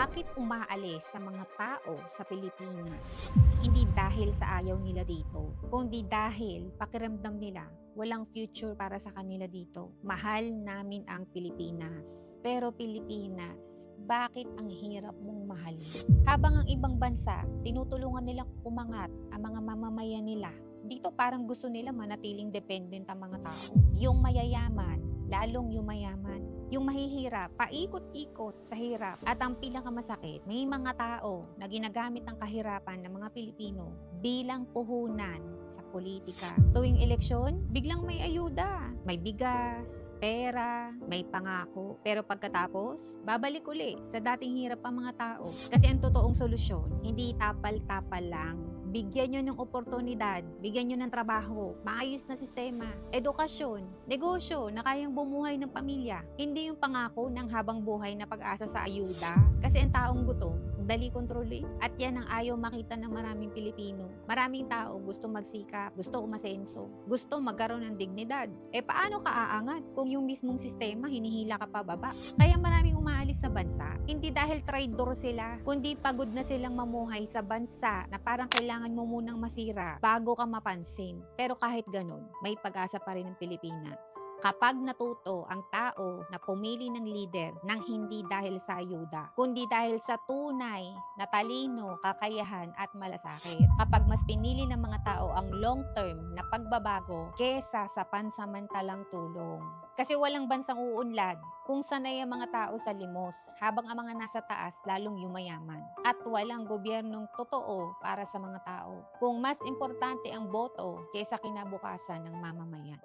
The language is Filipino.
Bakit umaalis sa mga tao sa Pilipinas? Hindi dahil sa ayaw nila dito, kundi dahil pakiramdam nila walang future para sa kanila dito. Mahal namin ang Pilipinas. Pero Pilipinas, bakit ang hirap mong mahalin? Habang ang ibang bansa, tinutulungan nilang umangat ang mga mamamayan nila. Dito parang gusto nila manatiling dependent ang mga tao. Yung mayayaman, lalong yumayaman. Yung mahihirap, paikot-ikot sa hirap. At ang pinakamasakit, may mga tao na ginagamit ang kahirapan ng mga Pilipino bilang puhunan sa politika. Tuwing eleksyon, biglang may ayuda. May bigas, pera, may pangako. Pero pagkatapos, babalik uli sa dating hirap ang mga tao. Kasi ang totoong solusyon, hindi tapal-tapal lang. Bigyan nyo ng oportunidad, bigyan nyo ng trabaho, maayos na sistema, edukasyon, negosyo na kayang bumuhay ng pamilya. Hindi yung pangako ng habang buhay na pag-asa sa ayuda. Kasi ang taong gutom, dali kontrolin. At yan ang ayaw makita ng maraming Pilipino. Maraming tao gusto magsikap, gusto umasenso, gusto magkaroon ng dignidad. Paano ka aangat kung yung mismong sistema hinihila ka pababa? Kaya maraming umaalis sa bansa, hindi dahil traitor sila, kundi pagod na silang mamuhay sa bansa na parang kailangan mo munang masira bago ka mapansin. Pero kahit ganun, may pag-asa pa rin ng Pilipinas. Kapag natuto ang tao na pumili ng leader nang hindi dahil sa ayuda, kundi dahil sa tunay na talino, kakayahan at malasakit. Kapag mas pinili ng mga tao ang long-term na pagbabago kesa sa pansamantalang tulong. Kasi walang bansang uunlad kung sanay ang mga tao sa limos, habang ang mga nasa taas lalong yumayaman. At walang gobyernong totoo para sa mga tao, kung mas importante ang boto kesa kinabukasan ng mamamayan.